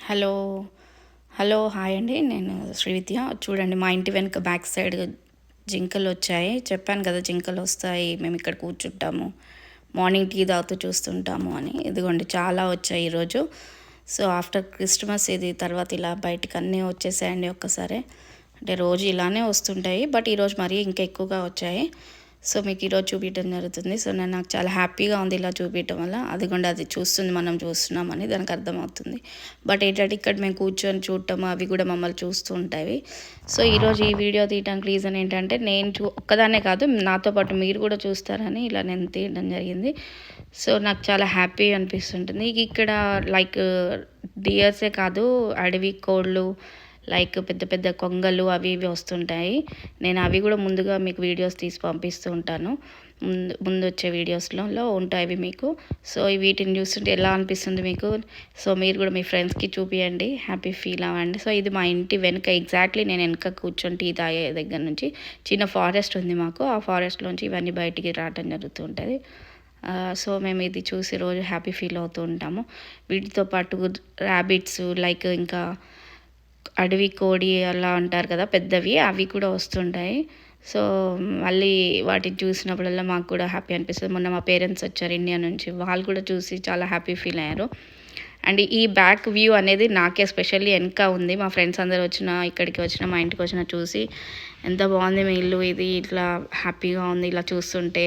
Hello hello hi అండి. నేను శ్రీవిద్య. చూడండి మా ఇంటి వెనుక బ్యాక్ సైడ్ జింకలు వచ్చాయి. చెప్పాను కదా జింకలు వస్తాయి, మేము ఇక్కడ కూర్చుంటాము, మార్నింగ్ టీ తాగుతూ చూస్తుంటాము అని. ఇదిగోండి చాలా వచ్చాయి ఈరోజు. సో ఆఫ్టర్ క్రిస్మస్ ఇది తర్వాత ఇలా బయటికి అన్నీ వచ్చేసాయండి ఒక్కసారి. అంటే రోజు ఇలానే వస్తుంటాయి, బట్ ఈరోజు మరీ ఇంకా ఎక్కువగా వచ్చాయి. సో మీకు ఈరోజు చూపించడం జరుగుతుంది. సో నాకు చాలా హ్యాపీగా ఉంది ఇలా చూపించడం వల్ల. అదిగోండి అది చూస్తుంది, మనం చూస్తున్నామని దానికి అర్థమవుతుంది. బట్ ఏంటంటే ఇక్కడ మేము కూర్చొని చూడటం అవి కూడా మమ్మల్ని చూస్తూ ఉంటాయి. సో ఈరోజు ఈ వీడియో తీయడానికి రీజన్ ఏంటంటే నేను ఒక్కదాన్నే కాదు, నాతో పాటు మీరు కూడా చూస్తారని ఇలా నేను తీయడం జరిగింది. సో నాకు చాలా హ్యాపీ అనిపిస్తుంటుంది. ఇక్కడ లైక్ డియర్సే కాదు, అడవి కోళ్ళు, లైక్ పెద్ద పెద్ద కొంగలు అవి ఇవి వస్తుంటాయి. నేను అవి కూడా ముందుగా మీకు వీడియోస్ తీసి పంపిస్తూ ఉంటాను. ముందు వచ్చే వీడియోస్లో ఉంటాయి మీకు. సో వీటిని చూస్తుంటే ఎలా అనిపిస్తుంది మీకు? సో మీరు కూడా మీ ఫ్రెండ్స్కి చూపియండి, హ్యాపీ ఫీల్ అవ్వండి. సో ఇది మా ఇంటి వెనుక, ఎగ్జాక్ట్లీ నేను వెనుక కూర్చొని టీ తాగే దగ్గర నుంచి చిన్న ఫారెస్ట్ ఉంది మాకు. ఆ ఫారెస్ట్లోంచి ఇవన్నీ బయటికి రావడం జరుగుతూ ఉంటుంది. సో మేము ఇది చూసి రోజు హ్యాపీ ఫీల్ అవుతూ ఉంటాము. వీటితో పాటు ర్యాబిట్స్, లైక్ ఇంకా అడవి కోడి అలా అంటారు కదా పెద్దవి, అవి కూడా వస్తుంటాయి. సో మళ్ళీ వాటిని చూసినప్పుడల్లా మాకు కూడా హ్యాపీ అనిపిస్తుంది. మొన్న మా పేరెంట్స్ వచ్చారు ఇండియా నుంచి, వాళ్ళు కూడా చూసి చాలా హ్యాపీ ఫీల్ అయ్యారు. అండ్ ఈ బ్యాక్ వ్యూ అనేది నాకే స్పెషల్లీ వెనక ఉంది. మా ఫ్రెండ్స్ అందరు ఇక్కడికి వచ్చిన మా ఇంటికి వచ్చిన చూసి ఎంత బాగుంది మీ ఇల్లు, ఇది ఇట్లా హ్యాపీగా ఉంది ఇలా చూస్తుంటే.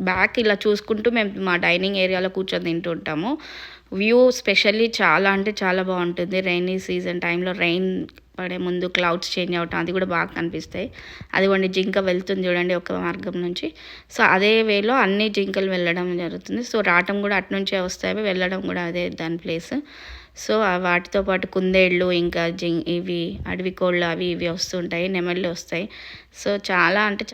బ్యాక్ ఇలా చూసుకుంటూ మేము మా డైనింగ్ ఏరియాలో కూర్చొని తింటుంటాము. వ్యూ స్పెషల్లీ చాలా అంటే చాలా బాగుంటుంది. రైనీ సీజన్ టైంలో రైన్ పడే ముందు క్లౌడ్స్ చేంజ్ అవటం అది కూడా బాగా కనిపిస్తాయి. అదిగోండి జింక వెళ్తుంది చూడండి ఒక మార్గం నుంచి. సో అదే వేలో అన్ని జింకలు వెళ్ళడం జరుగుతుంది. సో రావటం కూడా అటునుంచే వస్తాయి, వెళ్ళడం కూడా అదే దాని ప్లేస్. సో వాటితో పాటు కుందేళ్ళు, ఇంకా ఇవి అడవి కోళ్ళు అవి ఇవి వస్తుంటాయి, నెమళ్ళు వస్తాయి. సో చాలా అంటే